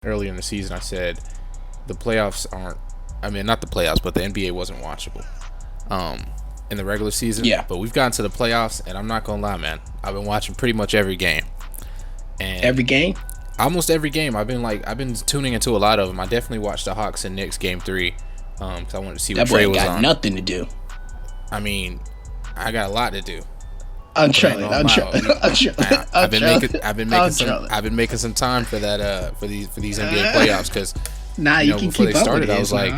earlier in the season, I said the playoffs aren't. I mean, not the playoffs, but the NBA wasn't watchable in the regular season. Yeah. But we've gotten to the playoffs, and I'm not gonna lie, man. I've been watching pretty much every game. And every game? Almost every game. I've been tuning into a lot of them. I definitely watched the Hawks and Knicks game 3 because I wanted to see what Trey was on. That boy got nothing to do. I mean, I got a lot to do. I'm trying. I've been making some time for that for these NBA playoffs because you can before keep they started, up with I was like,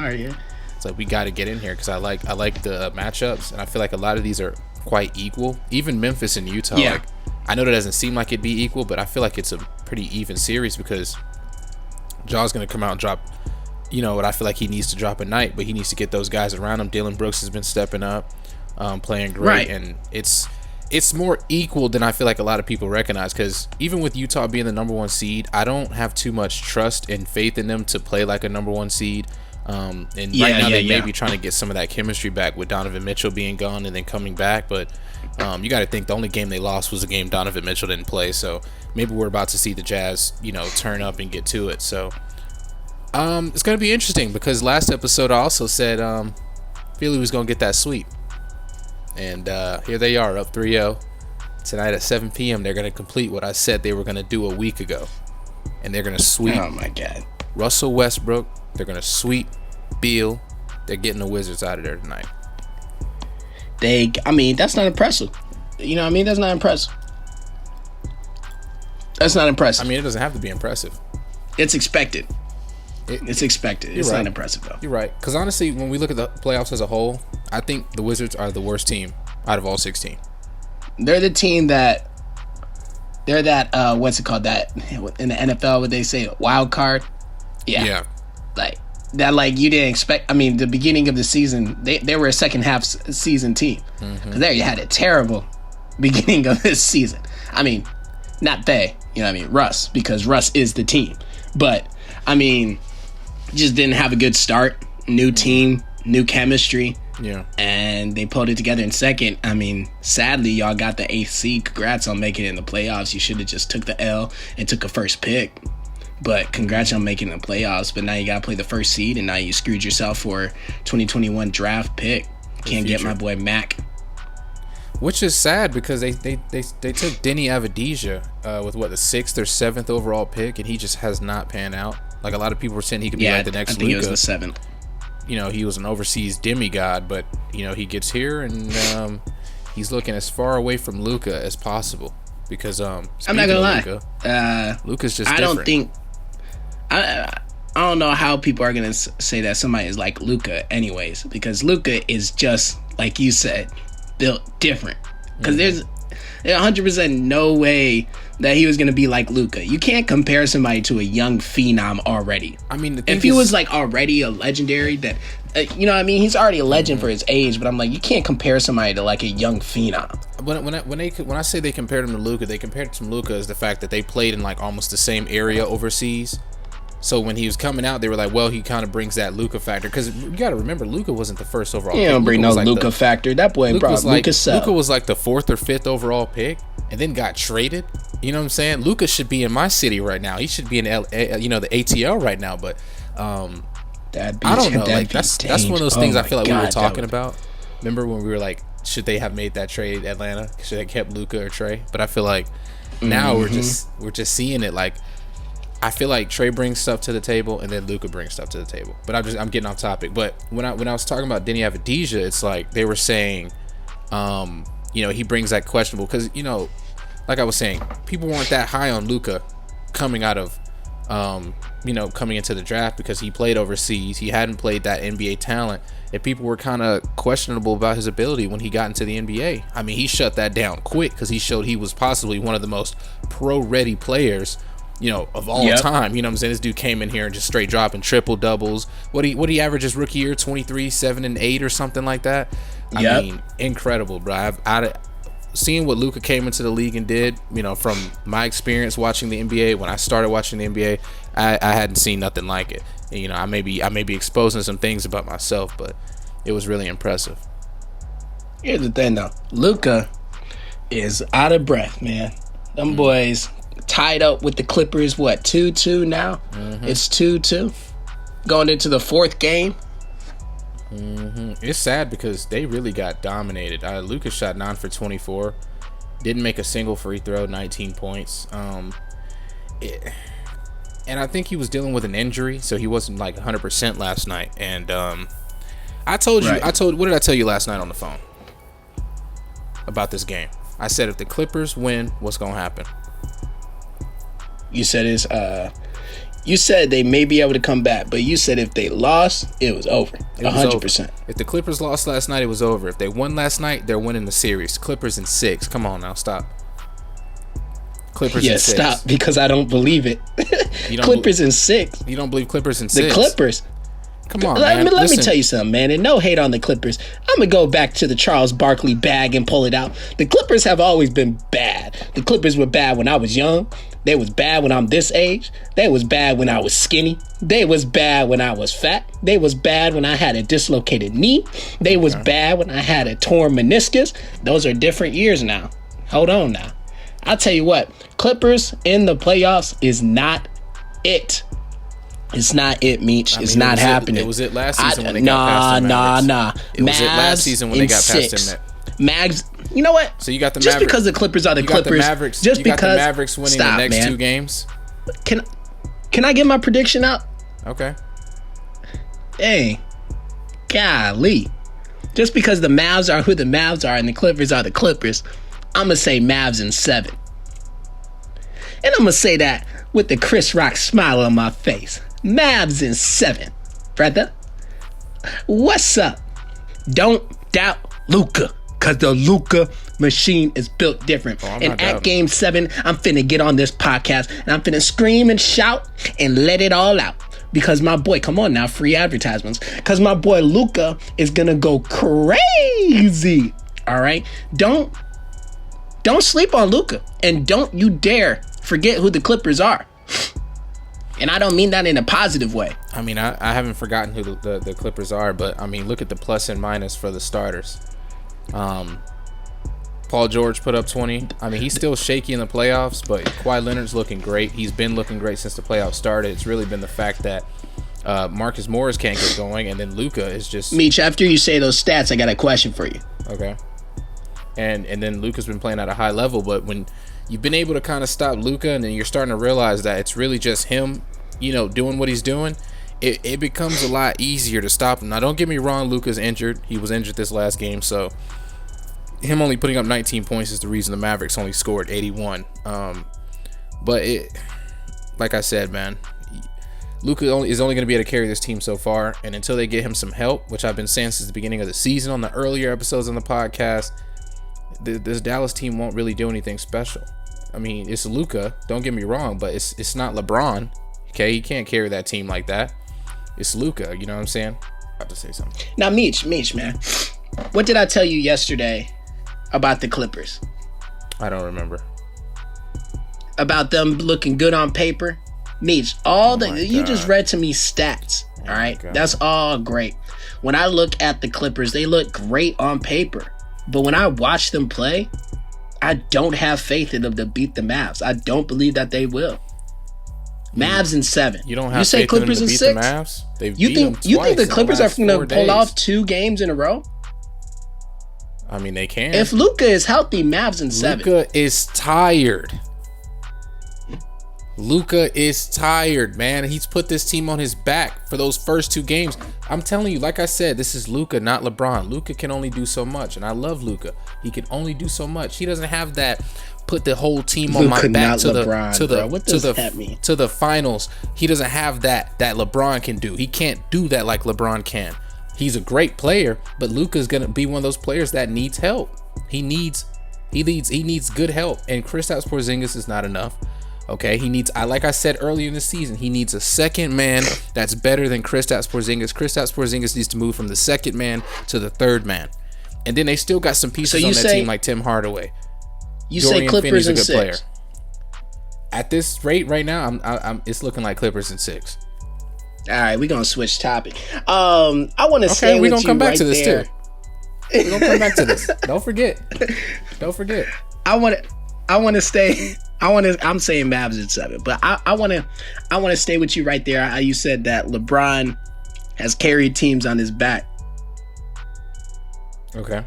it's like we got to get in here because I like the matchups, and I feel like a lot of these are quite equal. Even Memphis and Utah. Yeah. Like, I know that doesn't seem like it'd be equal, but I feel like it's a pretty even series because Jaw's gonna come out and drop, what I feel like he needs to drop a night, but he needs to get those guys around him. Dillon Brooks has been stepping up, playing great, right. And it's more equal than I feel like a lot of people recognize. Because even with Utah being the number 1 seed, I don't have too much trust and faith in them to play like a number 1 seed. And right now they may be trying to get some of that chemistry back with Donovan Mitchell being gone and then coming back, but you got to think the only game they lost was the game Donovan Mitchell didn't play. So maybe we're about to see the Jazz, turn up and get to it. So it's gonna be interesting because last episode I also said Philly was gonna get that sweep, and here they are up 3-0 tonight at 7 p.m. They're gonna complete what I said they were gonna do a week ago, and they're gonna sweep. Oh my God, Russell Westbrook. They're gonna sweep Beal. They're getting the Wizards out of there tonight. That's not impressive. That's not impressive. That's not impressive. It doesn't have to be impressive. It's expected. It's expected. It's not impressive, though. You're right. Because honestly, when we look at the playoffs as a whole, I think the Wizards are the worst team out of all 16. They're the team that... They're that, what's it called? That in the NFL, what they say, wild card? Yeah. Like you didn't expect. The beginning of the season, they were a second half season team. Because there you had a terrible beginning of this season. Not they, Russ, because Russ is the team. But, just didn't have a good start. New team, new chemistry. Yeah. And they pulled it together in second. Sadly, y'all got the 8th seed. Congrats on making it in the playoffs. You should have just took the L and took a first pick. But congrats on making the playoffs. But now you got to play the first seed, and now you screwed yourself for 2021 draft pick. Can't get my boy Mac. Which is sad because they took Denny Avdija with the 6th or 7th overall pick, and he just has not panned out. Like a lot of people were saying he could be like the next Luka. I think it was the 7th. He was an overseas demigod, but he gets here and he's looking as far away from Luka as possible because I'm not gonna lie, Luka's just. I don't think. I don't know how people are gonna say that somebody is like Luka, anyways, because Luka is just like you said, built different. Because there's 100% no way that he was gonna be like Luka. You can't compare somebody to a young phenom already. If he was like already a legendary, that he's already a legend for his age. But I'm like, you can't compare somebody to like a young phenom. When I say they compared him to Luka, they compared him to Luka as the fact that they played in like almost the same area overseas. So when he was coming out, they were like, well, he kind of brings that Luka factor. Because you got to remember, Luka wasn't the first overall pick. He don't bring no Luka factor. That boy brought Luka Cell. Luka was like the 4th or 5th overall pick and then got traded. You know what I'm saying? Luka should be in my city right now. He should be in the ATL right now. But I don't know. Like that's one of those things I feel like we were talking about. Remember when we were like, should they have made that trade, Atlanta? Should they have kept Luka or Trey? But I feel like now we're just seeing it like. I feel like Trey brings stuff to the table, and then Luka brings stuff to the table. But I'm getting off topic. But when I was talking about Denny Avdija, it's like they were saying, he brings that questionable because like I was saying, people weren't that high on Luka coming out of, coming into the draft because he played overseas. He hadn't played that NBA talent, and people were kind of questionable about his ability when he got into the NBA. He shut that down quick because he showed he was possibly one of the most pro-ready players. Of all time. You know what I'm saying? This dude came in here and just straight dropping triple doubles. What he averaged his rookie year? 23, 7, and 8 or something like that. Incredible, bro. Seeing what Luka came into the league and did, from my experience watching the NBA, when I started watching the NBA, I hadn't seen nothing like it. And, I may be exposing some things about myself, but it was really impressive. Here's the thing, though. Luka is out of breath, man. Them boys tied up with the Clippers. What, 2-2 now? Mm-hmm. It's 2-2 going into the fourth game. Mm-hmm. It's sad because they really got dominated. Luka shot 9 for 24, didn't make a single free throw, 19 points. And I think he was dealing with an injury, so he wasn't like 100% last night. And I told you, right. What did I tell you last night on the phone about this game? I said if the Clippers win, what's gonna happen? You said you said they may be able to come back, but you said if they lost, it was over. 100%. If the Clippers lost last night, it was over. If they won last night, they're winning the series. Clippers in 6. Come on now, stop. Clippers in 6. Stop, because I don't believe it. Clippers in 6. You don't believe Clippers in 6? The Clippers. Come on, man. Let me tell you something, man. And no hate on the Clippers. I'm going to go back to the Charles Barkley bag and pull it out. The Clippers have always been bad. The Clippers were bad when I was young. They was bad when I'm this age. They was bad when I was skinny. They was bad when I was fat. They was bad when I had a dislocated knee. They was bad when I had a torn meniscus. Those are different years now. Hold on now. I'll tell you what. Clippers in the playoffs is not it. It's not it, Meech. It's not happening. It was it last season when they got past the Mavericks. Nah. It was it last season when they got past them. Mags, you know what? So you got the just Mavericks. Because the Clippers are the Clippers. You got the Mavericks. Just you because, got the Mavericks winning the next 2 games. Can I get my prediction out? Okay. Hey, golly. Just because the Mavs are who the Mavs are and the Clippers are the Clippers, I'm going to say Mavs in 7. And I'm going to say that with the Chris Rock smile on my face. Mavs in 7. Brother, what's up? Don't doubt Luka, because the Luka machine is built different. And at Game 7, I'm finna get on this podcast and I'm finna scream and shout and let it all out. Because my boy, come on now, free advertisements. Because my boy Luka is gonna go crazy. All right? Don't sleep on Luka. And don't you dare forget who the Clippers are. And I don't mean that in a positive way. I mean, I haven't forgotten who the Clippers are, but I mean, look at the plus and minus for the starters. Paul George put up 20. I mean, he's still shaky in the playoffs, but Kawhi Leonard's looking great. He's been looking great since the playoffs started. It's really been the fact that Marcus Morris can't get going, and then Luka is just... Meech, after you say those stats, I got a question for you. Okay. And then Luka's been playing at a high level, but when you've been able to kind of stop Luka, and then you're starting to realize that it's really just him, doing what he's doing, it becomes a lot easier to stop him. Now, don't get me wrong, Luka's injured. He was injured this last game, so him only putting up 19 points is the reason the Mavericks only scored 81. But like I said, man, Luka is only going to be able to carry this team so far, and until they get him some help, which I've been saying since the beginning of the season on the earlier episodes on the podcast, this Dallas team won't really do anything special. I mean, it's Luka, don't get me wrong, but it's not LeBron. Okay, he can't carry that team like that. It's Luka, you know what I'm saying? I have to say something. Now, Meech, man, what did I tell you yesterday about the Clippers? I don't remember. About them looking good on paper? Meech, you just read to me stats, all right? That's all great. When I look at the Clippers, they look great on paper. But when I watch them play, I don't have faith in them to beat the Mavs. I don't believe that they will. Mavs in 7. You don't have faith Clippers in them to beat 6? The Mavs? They've beat them twice. You think the Clippers are going to pull off 2 games in a row? I mean, they can. If Luka is healthy, Mavs in 7. Luka is tired. Luka is tired, man. He's put this team on his back for those first 2 games. I'm telling you, like I said, this is Luka, not LeBron. Luka can only do so much, and I love Luka. He can only do so much. He doesn't have that put the whole team on my back to the finals. He doesn't have that LeBron can do. He can't do that like LeBron can. He's a great player, but Luka's gonna be one of those players that needs help. He needs good help, and Kristaps Porzingis is not enough. Okay, like I said earlier in the season, he needs a second man that's better than Kristaps Porzingis. Kristaps Porzingis needs to move from the second man to the third man. And then they still got some pieces on that team like Tim Hardaway. Dorian say Clippers in 6. Player. At this rate right now, it's looking like Clippers in 6. All right, we're going to switch topic. I want to say we're going to come back to this too. We're going to come back to this. Don't forget. I want to stay I'm saying Mavs at 7, but I want to stay with you right there. You said that LeBron has carried teams on his back. Okay.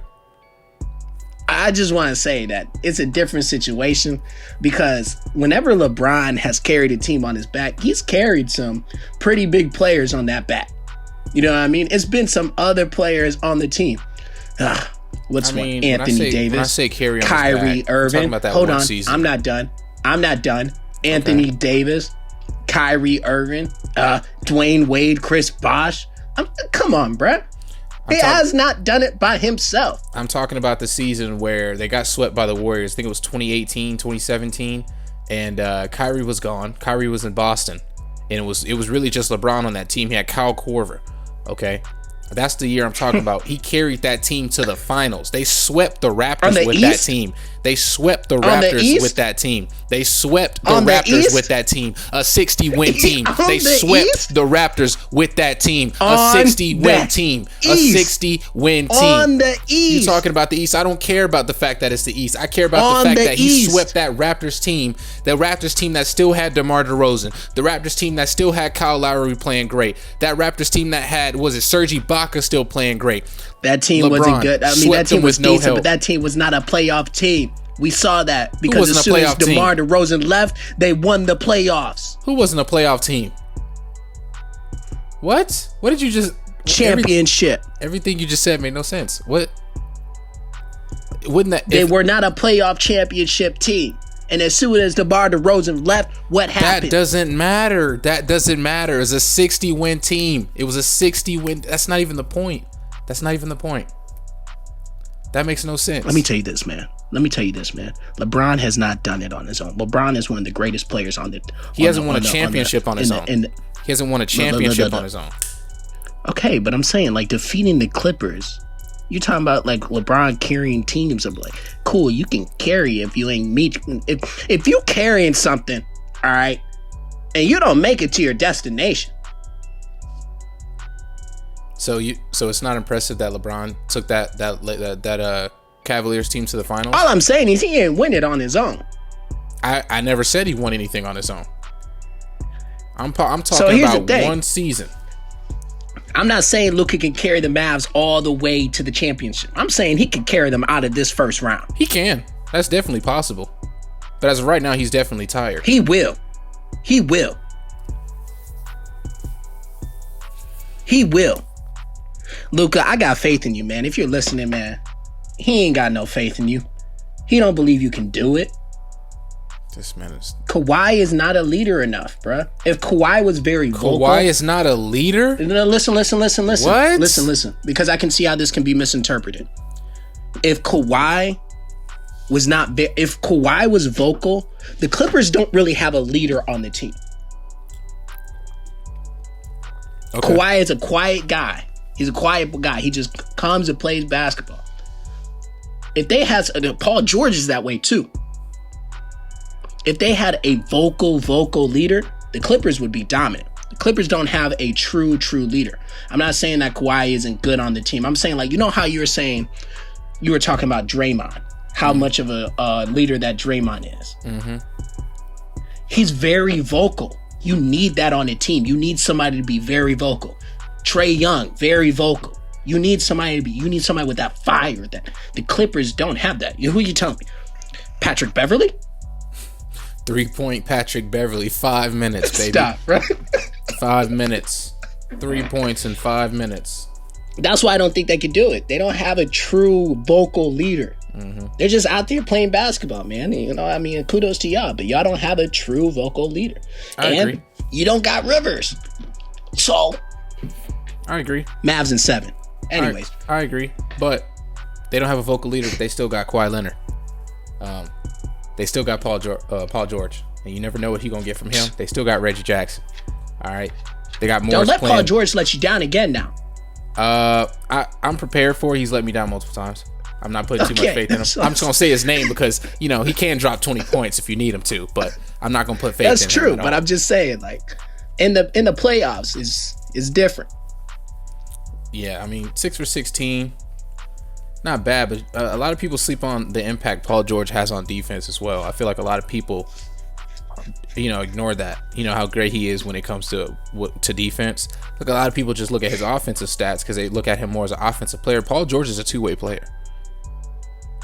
I just want to say that it's a different situation because whenever LeBron has carried a team on his back, he's carried some pretty big players on that back. You know what I mean? It's been some other players on the team. Anthony Davis, when I say carry on Kyrie, back, Irving. Hold on, season. I'm not done. Anthony Davis, Kyrie Irving, Dwayne Wade, Chris Bosh. Come on, bruh. He has not done it by himself. I'm talking about the season where they got swept by the Warriors. I think it was 2018, 2017, and Kyrie was gone. Kyrie was in Boston, and it was really just LeBron on that team. He had Kyle Korver. Okay, that's the year I'm talking about. He carried that team to the finals. They swept the Raptors with that team. They swept the Raptors with that team. They swept the Raptors with that team. A 60-win team. They swept the Raptors with that team. A 60-win team. A 60-win team. On the East. You're talking about the East. I don't care about the fact that it's the East. I care about the fact that he swept that Raptors team. The Raptors team that still had DeMar DeRozan. The Raptors team that still had Kyle Lowry playing great. That Raptors team that had, Serge Ibaka still playing great. That team wasn't good. I mean, that team was decent, but that team was not a playoff team. We saw that because as soon as DeMar DeRozan left, they won the playoffs. Who wasn't a playoff team? What? What did you just... Championship. Everything you just said made no sense. What? Wouldn't that... They were not a playoff championship team. And as soon as DeMar DeRozan left, what happened? That doesn't matter. That doesn't matter. It's a 60-win team. It was a 60-win... That's not even the point. That's not even the point. That makes no sense. Let me tell you this, man. LeBron has not done it on his own. LeBron is one of the greatest players on the... He hasn't won a championship on his own. He hasn't won a championship on his own. Okay, but I'm saying, like, defeating the Clippers... You're talking about like LeBron carrying teams. I'm like, cool, you can carry if you ain't meet. If you carrying something, all right, and you don't make it to your destination. So it's not impressive that LeBron took that Cavaliers team to the finals. All I'm saying is he didn't win it on his own. I never said he won anything on his own. I'm talking about one season. I'm not saying Luka can carry the Mavs all the way to the championship. I'm saying he can carry them out of this first round. He can. That's definitely possible. But as of right now, he's definitely tired. He will. Luka, I got faith in you, man. If you're listening, man, he ain't got no faith in you. He don't believe you can do it. This man is... Kawhi is not a leader enough, bruh. If Kawhi was very vocal... Kawhi is not a leader? No, listen. What? Listen. Because I can see how this can be misinterpreted. If Kawhi was vocal, the Clippers don't really have a leader on the team. Okay. Kawhi is a quiet guy. He's a quiet guy. He just comes and plays basketball. If they had... Paul George is that way, too. If they had a vocal leader, the Clippers would be dominant. The Clippers don't have a true leader. I'm not saying that Kawhi isn't good on the team. I'm saying, like, you know how you were saying, you were talking about Draymond, how much of a leader that Draymond is. Mm-hmm. He's very vocal. You need that on a team. You need somebody to be very vocal. Trae Young, very vocal. You need somebody with that fire. That the Clippers don't have that. Who are you telling me? Patrick Beverley? 3-point Patrick Beverley, 5 minutes, baby. Stop, right? 5 minutes. 3 points in 5 minutes. That's why I don't think they could do it. They don't have a true vocal leader. Mm-hmm. They're just out there playing basketball, man. You know, I mean, kudos to y'all, but y'all don't have a true vocal leader. I agree. You don't got Rivers. So, I agree. Mavs in 7. Anyways. I agree. But they don't have a vocal leader, but they still got Kawhi Leonard. They still got Paul George, and you never know what he's gonna get from him. They still got Reggie Jackson. All right, they got Morris. Don't let Paul George let you down again now. I'm prepared for it. He's let me down multiple times. I'm not putting too much faith in him. I'm just gonna say his name because he can drop 20 points if you need him to, but I'm not gonna put faith in him. That's true, but I'm just saying, like in the playoffs is different. Yeah, I mean 6 for 16. not bad, but a lot of people sleep on the impact Paul George has on defense as well. I feel like a lot of people, ignore that. How great he is when it comes to defense. Look, a lot of people just look at his offensive stats because they look at him more as an offensive player. Paul George is a two-way player.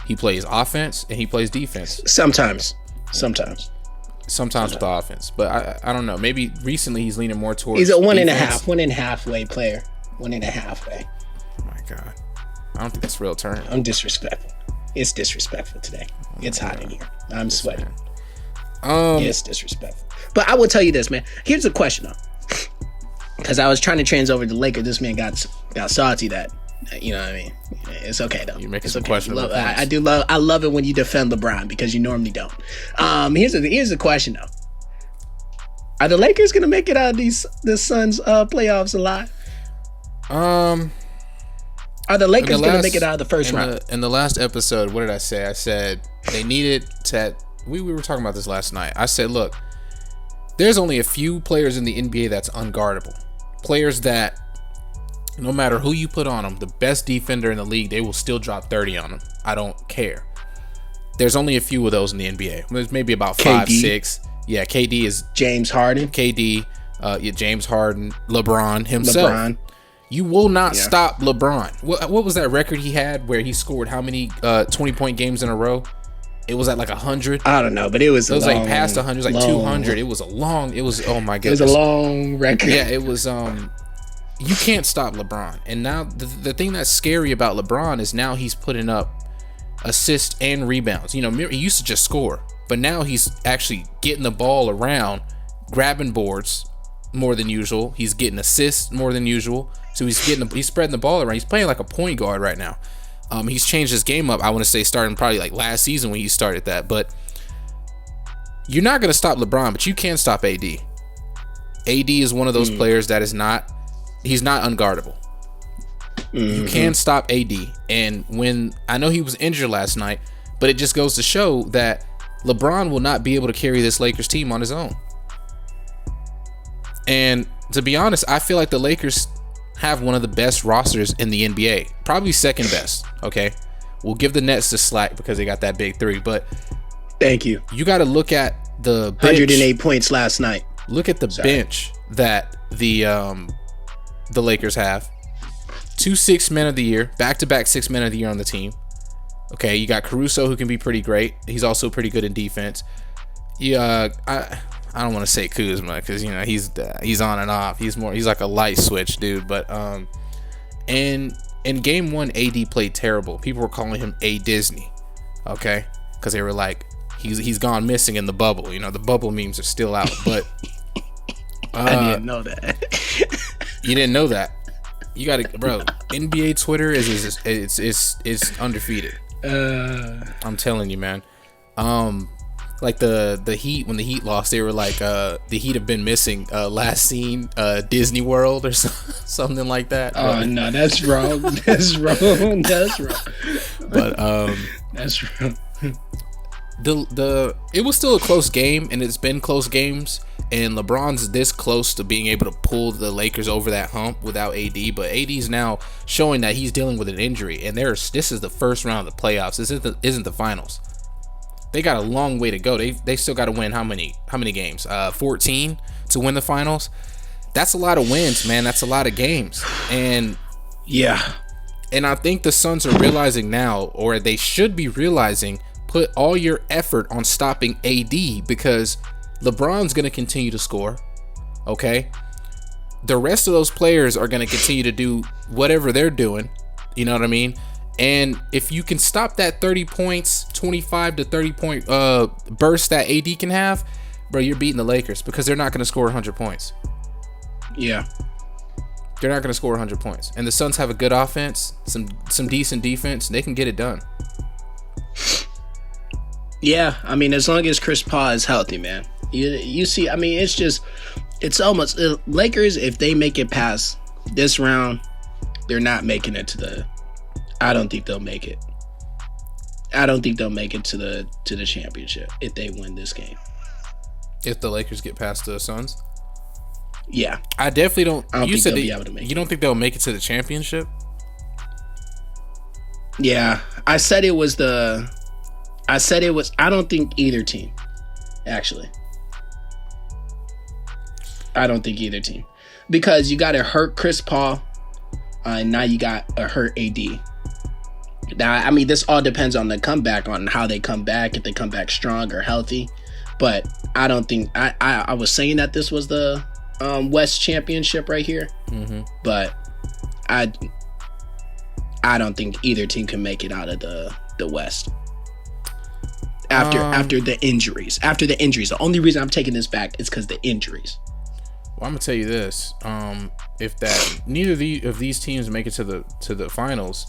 He plays offense and he plays defense. Sometimes with the offense, but I don't know. Maybe recently he's leaning more towards. He's a one and a half way player. 1.5 way. Oh my god, I don't think that's a real term. I'm disrespectful. It's disrespectful today. It's hot in here. I'm sweating. It's disrespectful. But I will tell you this, man. Here's the question though, because I was trying to trans over the Lakers. This man got salty that. You know what I mean? It's okay though. You're making some questionable points. I love it when you defend LeBron because you normally don't. Here's the question though. Are the Lakers gonna make it out of the Suns playoffs alive? Are the Lakers gonna make it out of the first round? In the last episode, what did I say? I said they needed to. We were talking about this last night. I said, look, there's only a few players in the NBA that's unguardable. Players that, no matter who you put on them, the best defender in the league, they will still drop 30 on them. I don't care. There's only a few of those in the NBA. There's maybe about 5, 6. Yeah, KD is James Harden. KD, James Harden, LeBron himself. You will not stop LeBron. What was that record he had where he scored how many 20-point games in a row? It was at like 100. I don't know, but it was like past 100, it was like 200. It was oh my goodness. It was a long record. Yeah, it was you can't stop LeBron. And now the thing that's scary about LeBron is now he's putting up assists and rebounds. He used to just score, but now he's actually getting the ball around, grabbing boards more than usual. He's getting assists more than usual. So he's spreading the ball around. He's playing like a point guard right now. He's changed his game up, I want to say, starting probably like last season when he started that. But you're not going to stop LeBron, but you can stop AD. AD is one of those players that he's not unguardable. You can stop AD. And when I know he was injured last night, but it just goes to show that LeBron will not be able to carry this Lakers team on his own. And to be honest, I feel like the Lakers have one of the best rosters in the NBA, probably second best. Okay, we'll give the Nets the slack because they got that big three, but thank you. You got to look at the bench. 108 points last night. Look at the bench that the Lakers have. 2 6 men of the year, back-to-back 6 men of the year on the team. Okay, you got Caruso, who can be pretty great. He's also pretty good in defense. Yeah, I don't want to say Kuzma because he's on and off. He's like a light switch dude. But in game 1, AD played terrible. People were calling him A Disney, okay, because they were like he's gone missing in the bubble. The bubble memes are still out. But I didn't know that. You didn't know that. You got to, bro. NBA Twitter is undefeated. I'm telling you, man. Like the Heat, when the Heat lost, they were like the Heat have been missing last seen Disney World or something like that. Oh no, that's wrong. That's wrong. That's wrong. But that's wrong. It was still a close game, and it's been close games. And LeBron's this close to being able to pull the Lakers over that hump without AD. But AD's now showing that he's dealing with an injury, and this is the first round of the playoffs. This isn't the finals. They got a long way to go. They still got to win how many games? 14 to win the finals. That's a lot of wins, man. That's a lot of games. And yeah. And I think the Suns are realizing now, or they should be realizing, put all your effort on stopping AD because LeBron's going to continue to score. Okay? The rest of those players are going to continue to do whatever they're doing. You know what I mean? And if you can stop that 30 points, 25 to 30 point burst that AD can have, bro, you're beating the Lakers because they're not going to score 100 points. Yeah. They're not going to score 100 points. And the Suns have a good offense, some decent defense, and they can get it done. Yeah, I mean, as long as Chris Paul is healthy, man. You see, I mean, it's almost Lakers, if they make it past this round, they're not making it to the I don't think they'll make it. I don't think they'll make it to the championship if they win this game. If the Lakers get past the Suns? Yeah. I definitely don't. I don't you think said they'll be able to make it. You don't think they'll make it to the championship? Yeah, I said it was. I don't think either team. Actually, I don't think either team, because you got to hurt Chris Paul, and now you got a hurt AD. Now, I mean, this all depends on the comeback, on how they come back, if they come back strong or healthy. But I don't think I was saying that this was the West Championship right here, but I don't think either team can make it out of the West after the injuries. After the injuries, the only reason I'm taking this back is because the injuries. Well, I'm gonna tell you this: if neither of these teams make it to the finals,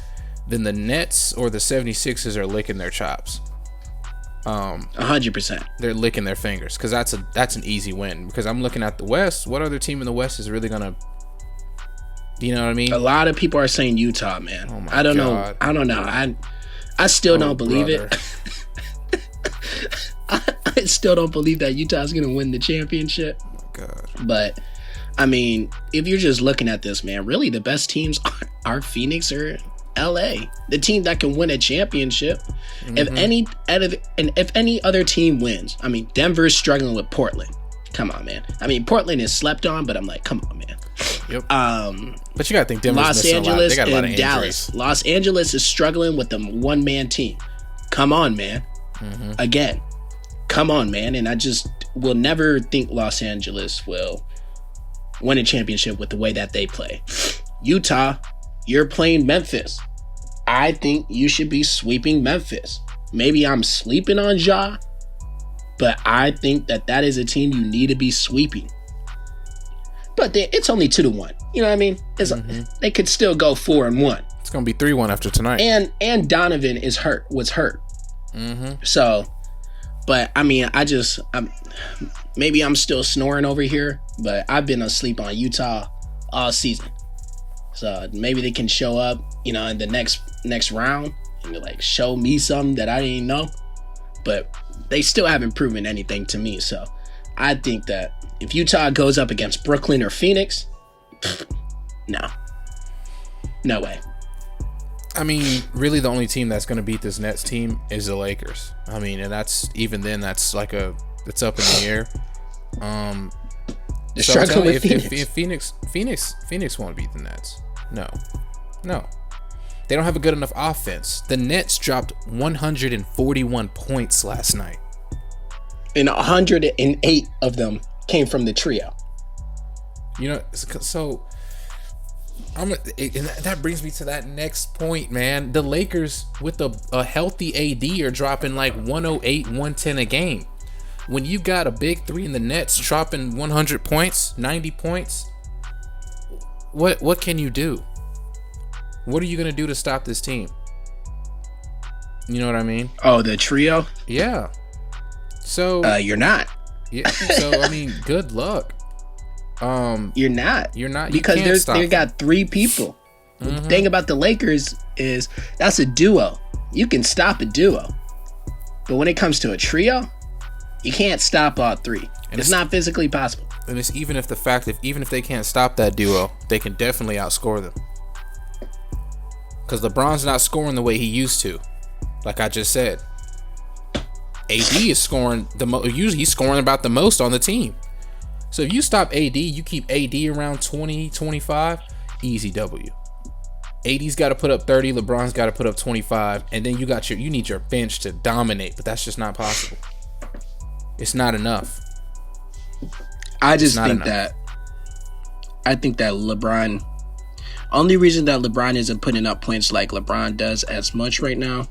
then the Nets or the 76ers are licking their chops. 100%. They're licking their fingers, because that's an easy win. Because I'm looking at the West. What other team in the West is really gonna, you know what I mean? A lot of people are saying Utah, man. Oh my I don't God. know. I don't know. I still don't believe it. I still don't believe that Utah's gonna win the championship. Oh my God. But I mean, if you're just looking at this, man, really the best teams are Phoenix or LA, the team that can win a championship. If any other team wins, I mean, Denver's struggling with Portland. Come on, man. I mean, Portland is slept on, but I'm like, come on, man. Yep. But you gotta think Denver's Los missing Angeles a lot. They got a lot of and Dallas. Los Angeles is struggling with the one-man team. Come on, man. Again, come on, man. And I just will never think Los Angeles will win a championship with the way that they play. Utah, you're playing Memphis. I think you should be sweeping Memphis. Maybe I'm sleeping on Ja, but I think that is a team you need to be sweeping. But it's only 2-1. You know what I mean? They could still go 4-1. It's gonna be 3-1 after tonight. And Donovan was hurt. So, but I mean, maybe I'm still snoring over here, but I've been asleep on Utah all season. So maybe they can show up, in the next round and like show me something that I didn't know. But they still haven't proven anything to me. So I think that if Utah goes up against Brooklyn or Phoenix, no way. I mean, really, the only team that's going to beat this Nets team is the Lakers. I mean, and that's it's up in the air. So struggling with if Phoenix won't beat the Nets. No. They don't have a good enough offense. The Nets dropped 141 points last night. And 108 of them came from the trio. So and that brings me to that next point, man. The Lakers with a healthy AD are dropping like 108, 110 a game. When you got a big three in the Nets dropping 100 points, 90 points, what can you do? What are you going to do to stop this team? You know what I mean? Oh, the trio? Yeah. So you're not. Yeah. So I mean, good luck. You're not. Because they got three people. The thing about the Lakers is that's a duo. You can stop a duo. But when it comes to a trio, you can't stop all three. And it's not physically possible. And it's even if they can't stop that duo, they can definitely outscore them. Because LeBron's not scoring the way he used to. Like I just said. AD is scoring usually he's scoring about the most on the team. So if you stop AD, you keep AD around 20, 25, easy W. AD's got to put up 30, LeBron's got to put up 25, and then you need your bench to dominate, but that's just not possible. It's not enough. I think that LeBron, only reason that LeBron isn't putting up points like LeBron does as much right now,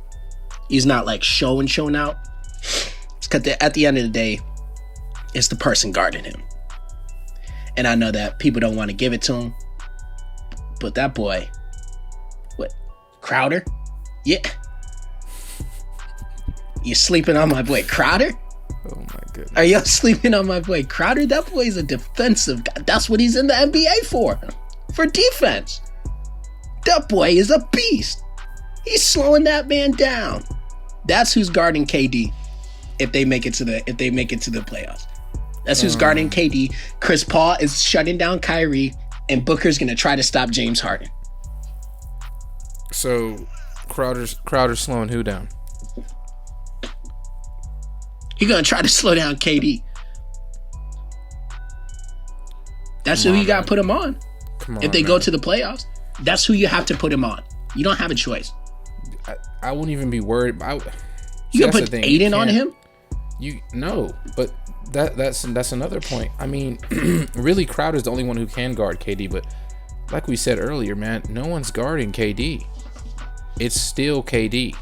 he's not like showing out. It's because at the end of the day, it's the person guarding him. And I know that people don't want to give it to him. But that boy, Crowder? Yeah. You sleeping on my boy Crowder? Oh my goodness. Are y'all sleeping on my boy Crowder? That boy is a defensive guy. That's what he's in the NBA for defense. That boy is a beast. He's slowing that man down. That's who's guarding KD if they make it to the playoffs. That's who's guarding KD. Chris Paul is shutting down Kyrie, and Booker's gonna try to stop James Harden. So Crowder's slowing who down? You're gonna try to slow down KD. That's who you gotta put him on. If they go to the playoffs, that's who you have to put him on. You don't have a choice. I wouldn't even be worried. You gonna put Aiden on him? No, but that's another point. I mean, really, Crowder's the only one who can guard KD. But like we said earlier, man, no one's guarding KD. It's still KD.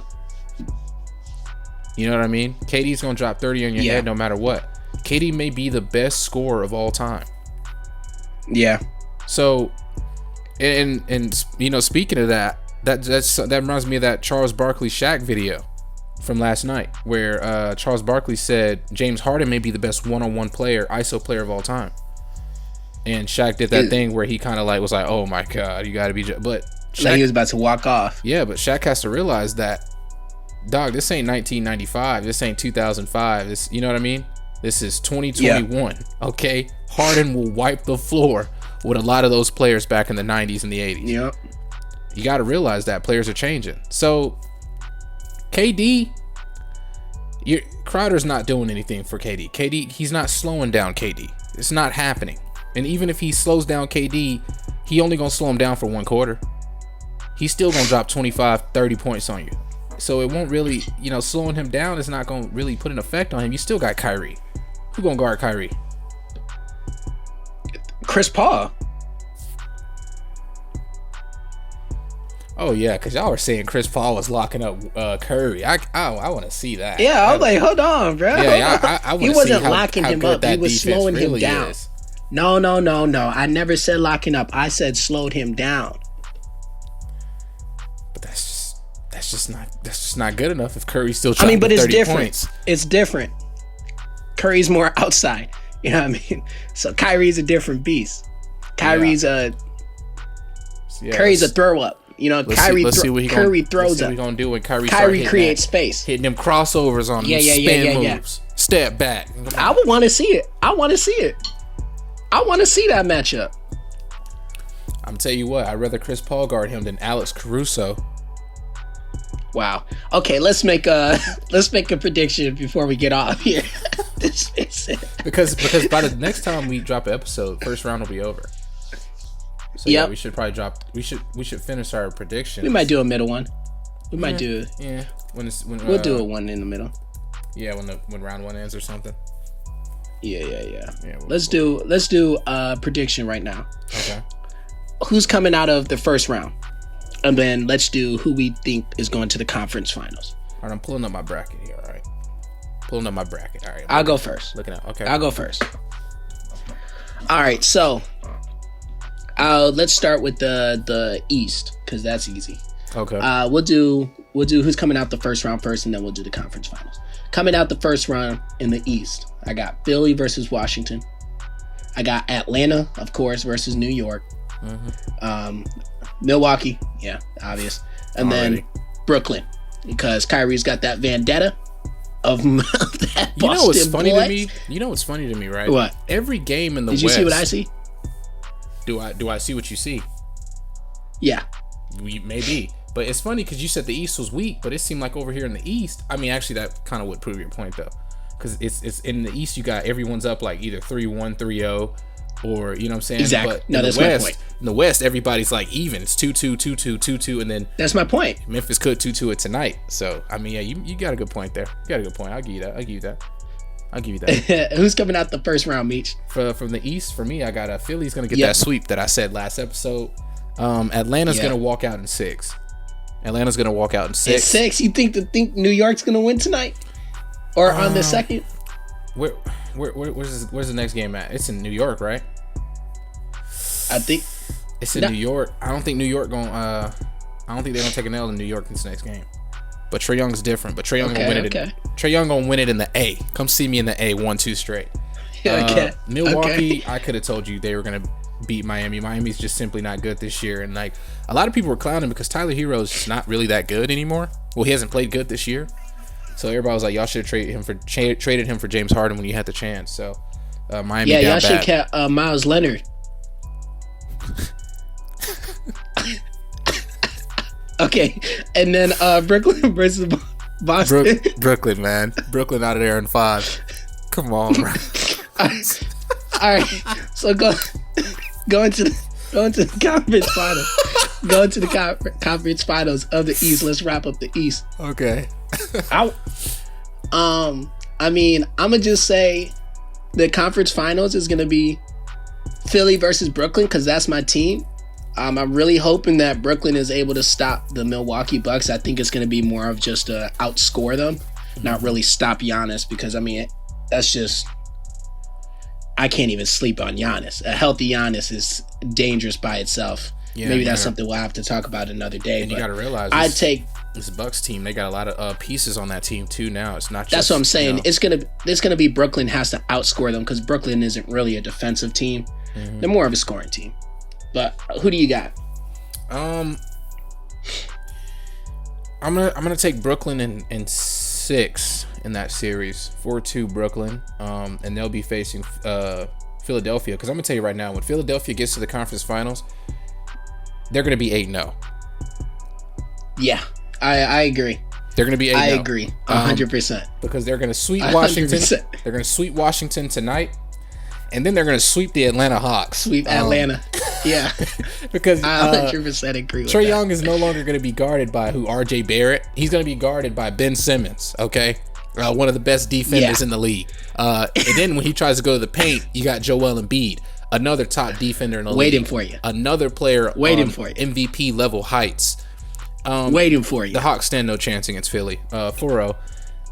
You know what I mean? KD's gonna drop 30 on your head no matter what. KD may be the best scorer of all time. Yeah. So, and you know, speaking of that reminds me of that Charles Barkley Shaq video from last night, where Charles Barkley said James Harden may be the best one-on-one player, ISO player of all time, and Shaq did that thing where he kind of like was like, "Oh my God, you got to be," but Shaq, like he was about to walk off. Yeah, but Shaq has to realize that, dog, this ain't 1995, this ain't 2005, this, you know what I mean? This is 2021. Okay, Harden will wipe the floor with a lot of those players back in the 90s and the 80s. Yep. You got to realize that players are changing. So KD, Crowder's not doing anything for KD. KD, he's not slowing down KD. It's not happening. And even if he slows down KD, he only gonna slow him down for one quarter. He's still gonna drop 25, 30 points on you. So it won't really, you know, slowing him down is not gonna really put an effect on him. You still got Kyrie. Who gonna guard Kyrie? Chris Paul. Oh yeah, because y'all were saying Chris Paul was locking up Curry. I want to see that. Yeah, I was like, hold on, bro. Yeah, I he wasn't locking him up. He was slowing him down. No. I never said locking up. I said slowed him down. But that's just not good enough if Curry's still trying to but it's 30 different. Points. It's different. Curry's more outside. You know what I mean? So Kyrie's a different beast. Curry's a throw up. You know, Curry throws up. Let's see what he gonna do when Kyrie creates space, hitting them crossovers on spin moves, step back. I would want to see it. I want to see that matchup. I'm tell you what, I'd rather Chris Paul guard him than Alex Caruso. Wow. Okay, let's make a prediction before we get off here. because by the next time we drop an episode, first round will be over. So yeah, we should probably we should finish our predictions. We might do a middle one. We might do we'll do a one in the middle. Yeah, when round one ends or something. Yeah. Let's do a prediction right now. Okay. Who's coming out of the first round? And then let's do who we think is going to the conference finals. All right, I'm pulling up my bracket here, all right? All right. I'll go first. Looking at, okay. I'll go first. All right, so let's start with the East, because that's easy. Okay. We'll do who's coming out the first round first, and then we'll do the conference finals. Coming out the first round in the East, I got Philly versus Washington. I got Atlanta, of course, versus New York. Mm-hmm. Milwaukee, yeah, obvious. And then Brooklyn, because Kyrie's got that vendetta of that Boston. You know what's funny boy. to me? You know what's funny to me, right? What? Every game in the West. Did you see what I see? Do I see what you see? Yeah. Maybe. But it's funny because you said the East was weak, but it seemed like over here in the East, I mean, actually that kind of would prove your point though. Because it's in the East, you got everyone's up like either 3-1, 3-0, or, you know what I'm saying? Exactly. But no, that's my point. In the West, everybody's like even. It's 2-2, 2-2, 2-2, and then that's my point. Memphis could 2-2 it tonight. So I mean, yeah, you got a good point there. You got a good point. I'll give you that. Who's coming out the first round, Meech? From the East, for me, I got Philly's gonna get that sweep that I said last episode. Atlanta's gonna walk out in 6. Atlanta's gonna walk out in 6. In 6? You think New York's gonna win tonight, or on the second? Where's the next game at? It's in New York, right? I think it's in New York. I don't think New York I don't think they're gonna take an L in New York in this next game. But Trae Young's different. But Trae Young gonna win it. Trae Young gonna win it in the A. Come see me in the A 1-2 straight. Milwaukee, I could have told you they were gonna beat Miami. Miami's just simply not good this year, and like a lot of people were clowning because Tyler Hero's just not really that good anymore. Well, he hasn't played good this year. So everybody was like, y'all should have traded him for James Harden when you had the chance. So Miami. Yeah, y'all should kept Miles Leonard. Okay, and then Brooklyn versus Boston. Brooklyn, man. Brooklyn out of there in 5. Come on, bro. All right. So going to the conference finals. Going to the conference finals of the East. Let's wrap up the East. Okay. I mean, I'm gonna just say the conference finals is gonna be Philly versus Brooklyn because that's my team. I'm really hoping that Brooklyn is able to stop the Milwaukee Bucks. I think it's gonna be more of just to outscore them, not really stop Giannis because I mean that's just. I can't even sleep on Giannis. A healthy Giannis is dangerous by itself. Yeah, maybe that's something we'll have to talk about another day. And you got to realize this Bucks team. They got a lot of pieces on that team too. Now it's not just. That's what I'm saying. It's gonna be Brooklyn has to outscore them because Brooklyn isn't really a defensive team. Mm-hmm. They're more of a scoring team. But who do you got? I'm gonna take Brooklyn in 6 in that series. 4-2 Brooklyn. And they'll be facing Philadelphia. Because I'm gonna tell you right now, when Philadelphia gets to the conference finals, they're gonna be 8-0. Yeah, I agree. They're gonna be 8-0. I agree 100%. Because they're gonna sweep Washington. 100%. They're gonna sweep Washington tonight. And then they're going to sweep the Atlanta Hawks. Sweep Atlanta. Yeah. Because I 100% agree with Trae that. Young is no longer going to be guarded by RJ Barrett. He's going to be guarded by Ben Simmons, okay? One of the best defenders in the league. And then when he tries to go to the paint, you got Joel Embiid, another top defender in the league. Waiting for you. Another player waiting for you. MVP level heights. Waiting for you. The Hawks stand no chance against Philly. 4-0.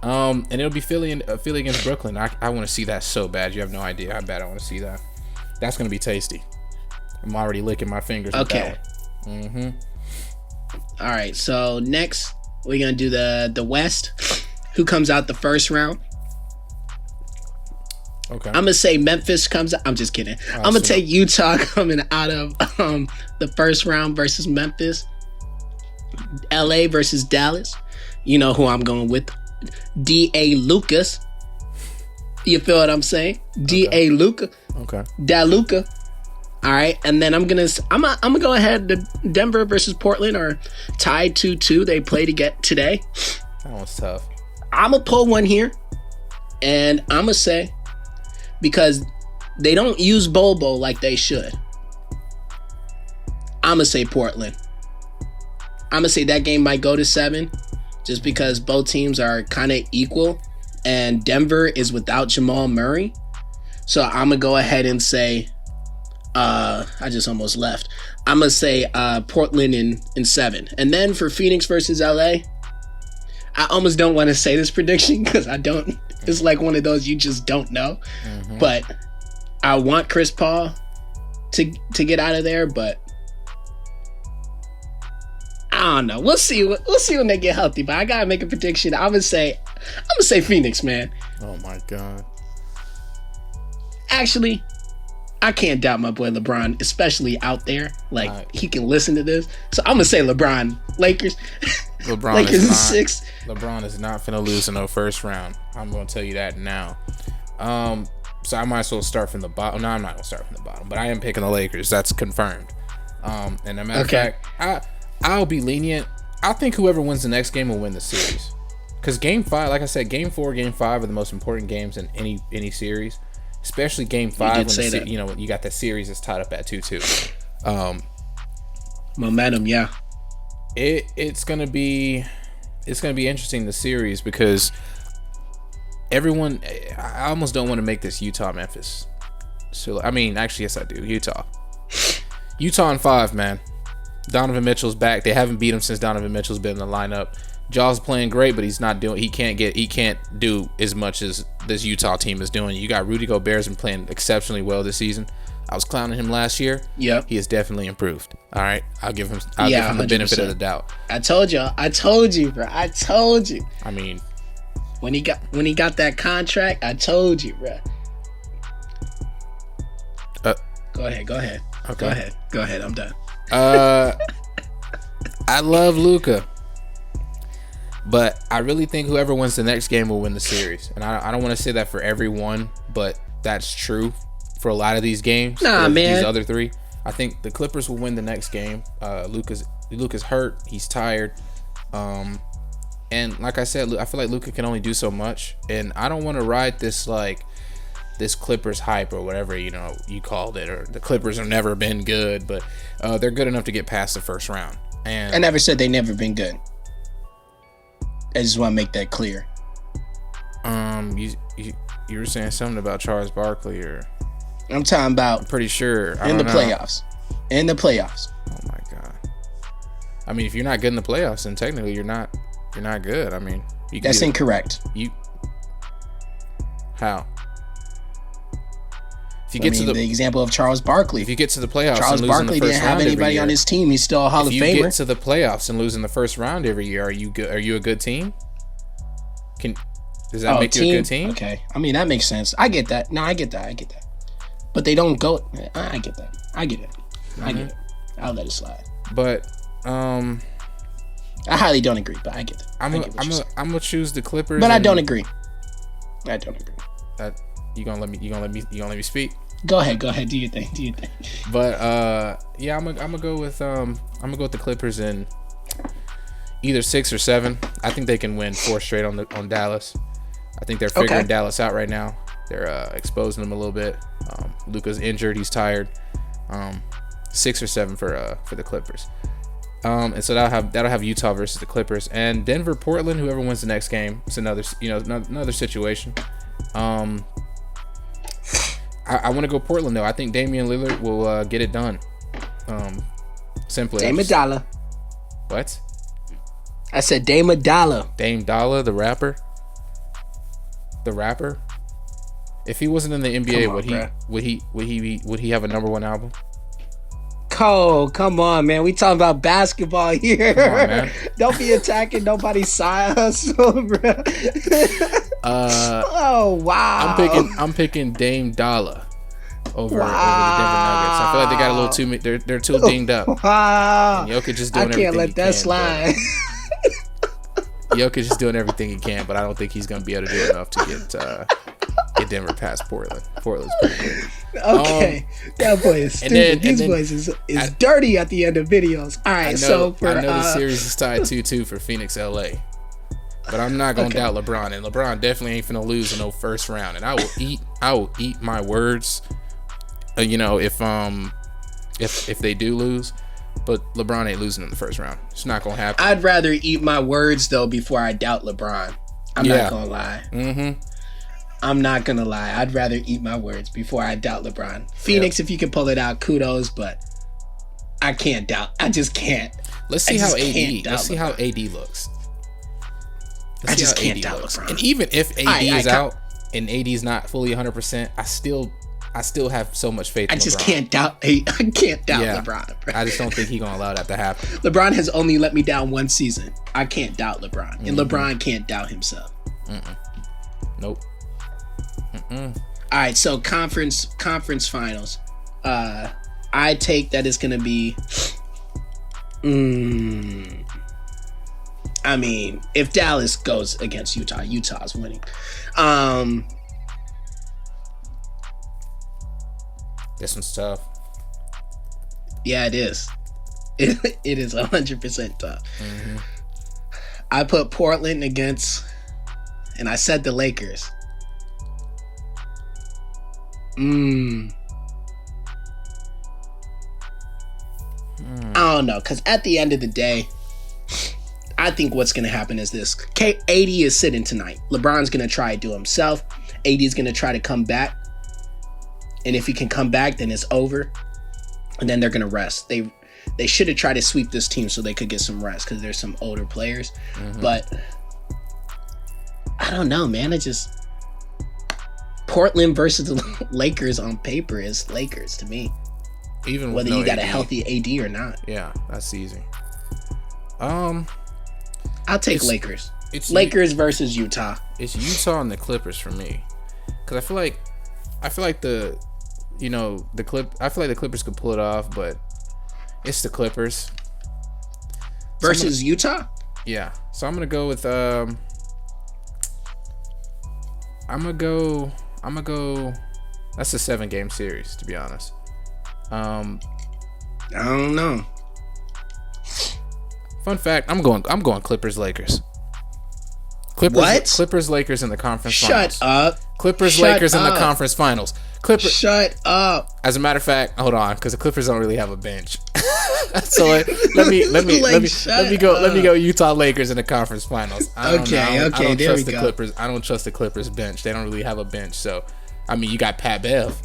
And it'll be Philly against Brooklyn. I want to see that so bad. You have no idea how bad I want to see that. That's going to be tasty. I'm already licking my fingers. Okay. Mm-hmm. All right. So next, we're going to do the West. Who comes out the first round? Okay. I'm going to say Memphis comes out. I'm just kidding. I'm going to take Utah coming out of the first round versus Memphis. LA versus Dallas. You know who I'm going with. D.A. Lucas. You feel what I'm saying? D.A. Luka. Okay. Da Luka. All right, and then I'm gonna go ahead to Denver versus Portland are tied 2-2. They play to get today. That one's tough. I'm gonna pull one here, and I'm gonna say because they don't use Bobo like they should. I'm gonna say Portland. I'm gonna say that game might go to 7. Just because both teams are kind of equal and Denver is without Jamal Murray. So I'm going to go ahead and say, I just almost left. I'm going to say Portland in 7. And then for Phoenix versus LA, I almost don't want to say this prediction because I don't. It's like one of those you just don't know. Mm-hmm. But I want Chris Paul to get out of there, but I don't know. We'll see when they get healthy. But I gotta make a prediction. I'm gonna say Phoenix, man. Oh my god. Actually, I can't doubt my boy LeBron, especially out there. Like he can listen to this. So I'm gonna say LeBron. Lakers. LeBron Lakers is not, 6. LeBron is not finna lose in no first round. I'm gonna tell you that now. So I might as well start from the bottom. No, I'm not gonna start from the bottom. But I am picking the Lakers. That's confirmed. And a matter of fact, I'll be lenient. I think whoever wins the next game will win the series. Because Game 5, like I said, Game 4, Game 5 are the most important games in any series. Especially Game 5 when you got that series that's tied up at 2-2. Momentum, yeah. It's gonna be interesting, the series, because everyone, I almost don't want to make this Utah Memphis. So I mean, actually, yes I do. Utah in 5, man. Donovan Mitchell's back. They haven't beat him since Donovan Mitchell's been in the lineup. Jaw's playing great, but he's not doing. He can't do as much as this Utah team is doing. You got Rudy Gobert's been playing exceptionally well this season. I was clowning him last year. Yep. He has definitely improved. All right, I'll give him the benefit of the doubt. I told you, bro. I told you. I mean, when he got that contract, I told you, bro. Go ahead. Okay. Go ahead. I'm done. I love Luka, but I really think whoever wins the next game will win the series. And I don't want to say that for everyone, but that's true for a lot of these games. Man. These other 3, I think the Clippers will win the next game. Luka's hurt. He's tired. And like I said, I feel like Luka can only do so much. And I don't want to ride this Clippers hype or whatever you called it, or the Clippers have never been good, but they're good enough to get past the first round. And I never said they never been good. I just want to make that clear. You were saying something about Charles Barkley, or I'm talking about. I'm pretty sure in the playoffs. In the playoffs. Oh my god. I mean, if you're not good in the playoffs, then technically you're not good. I mean, that's incorrect. How? If you get to the example of Charles Barkley. If you get to the playoffs, Charles and Barkley didn't have anybody on his team. He's still a Hall of Famer. If you get to the playoffs and lose in the first round every year, are you good? Are you a good team? Does that make you a good team? Okay, I mean that makes sense. I get that. No, I get that. But they don't go. I get that. I get it. I'll let it slide. But I highly don't agree. But I get it. I'm gonna choose the Clippers. But I don't agree. You gonna let me speak? Go ahead. Do your thing. But yeah, I'm gonna go with the Clippers in either 6 or 7. I think they can win 4 straight on Dallas. I think they're figuring Dallas out right now. They're exposing them a little bit. Luka's injured. He's tired. 6 or 7 for the Clippers. And so that'll have Utah versus the Clippers, and Denver, Portland. Whoever wins the next game, it's another situation. I want to go Portland though. I think Damian Lillard will get it done. Simply. Dame Dollar. What? I said Dame Dollar. Dame Dollar, the rapper. The rapper. If he wasn't in the NBA, would he have a number 1 album? Cole, come on, man. We talking about basketball here. Come on, man. Don't be attacking nobody's side hustle, bro. Oh wow. I'm picking Dame Dollar over the Denver Nuggets. I feel like they got a little too. They're too dinged up. Wow. And Jokic just doing everything. I can't let that slide. Jokic is doing everything he can, but I don't think he's going to be able to do enough to get Denver past Portland. Portland's pretty good. Okay. That boy is stupid. These boys is dirty at the end of videos. All right, I know the series is tied 2-2 for Phoenix, LA. But I'm not going to doubt LeBron, and LeBron definitely ain't finna lose in no first round. And I will eat my words. If they do lose. But LeBron ain't losing in the first round. It's not going to happen. I'd rather eat my words, though, before I doubt LeBron. I'm not going to lie. Mm-hmm. I'm not going to lie. I'd rather eat my words before I doubt LeBron. Phoenix, if you can pull it out, kudos, but I can't doubt. I just can't. Let's see how AD looks. I just can't doubt LeBron. And even if AD is out and AD's not fully 100%, I still have so much faith in LeBron. I can't doubt LeBron. Bro. I just don't think he's going to allow that to happen. LeBron has only let me down 1 season. I can't doubt LeBron. And LeBron can't doubt himself. Nope. All right, so conference finals. I take that it's going to be... I mean, if Dallas goes against Utah, Utah's winning. This one's tough. Yeah, it is. It is 100% tough. Mm-hmm. I put Portland against, and I said the Lakers. I don't know, because at the end of the day, I think what's going to happen is this. AD is sitting tonight. LeBron's going to try to do himself. AD is going to try to come back. And if he can come back, then it's over. And then they're going to rest. They should have tried to sweep this team so they could get some rest because there's some older players. Mm-hmm. But I don't know, man. Portland versus the Lakers on paper is Lakers to me. Even whether you got a healthy AD or not. Yeah, that's easy. I'll take Lakers. It's Lakers versus Utah. It's Utah and the Clippers for me, because I feel like the Clippers could pull it off, but it's the Clippers versus Utah. Yeah, so I'm gonna go with I'm gonna go. That's a 7-game series, to be honest. I don't know. Fun fact: I'm going Clippers Lakers. Clippers Lakers in the conference finals. Shut up. Clippers Lakers in the conference finals. Shut up. As a matter of fact, hold on, because the Clippers don't really have a bench. So let me go Utah Lakers in the conference finals. I don't trust the Clippers. I don't trust the Clippers bench. They don't really have a bench. So, I mean, you got Pat Bev.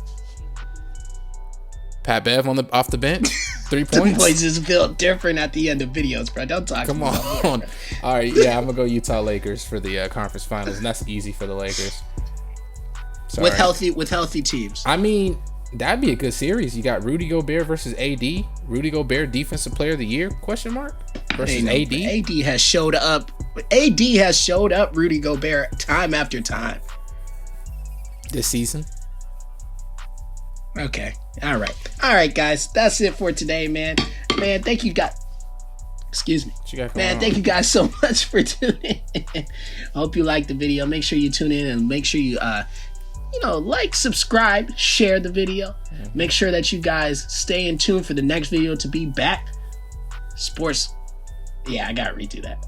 Off the bench, 3 points. 3 points is built different at the end of videos, bro. Don't talk. Come on. All right, yeah, I'm gonna go Utah Lakers for the conference finals, and that's easy for the Lakers. Sorry. With healthy teams. I mean, that'd be a good series. You got Rudy Gobert versus AD. Rudy Gobert, Defensive Player of the Year? Question mark versus AD. AD has showed up. AD has showed up. Rudy Gobert time after time this season. Okay. All right, guys. That's it for today, man. Man, thank you guys. Excuse me. Man, thank you guys so much for tuning in. I hope you liked the video. Make sure you tune in and make sure you like, subscribe, share the video. Make sure that you guys stay in tune for the next video to be back. Sports. Yeah, I gotta redo that.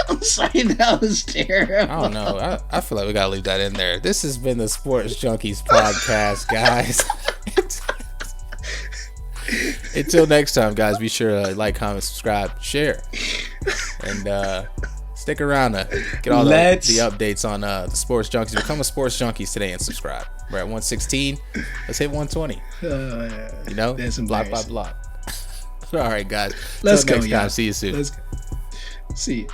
I'm sorry, that was terrible. I don't know. I feel like we gotta leave that in there. This has been the Sports Junkies Podcast, guys. Until next time, guys, be sure to like, comment, subscribe, share, and stick around to get all the updates on the Sports Junkies. Become a Sports Junkies today and subscribe. We're at 116. Let's hit 120. Block by block. All right, guys. Let's go. Next time. See you soon. Let's go. See you.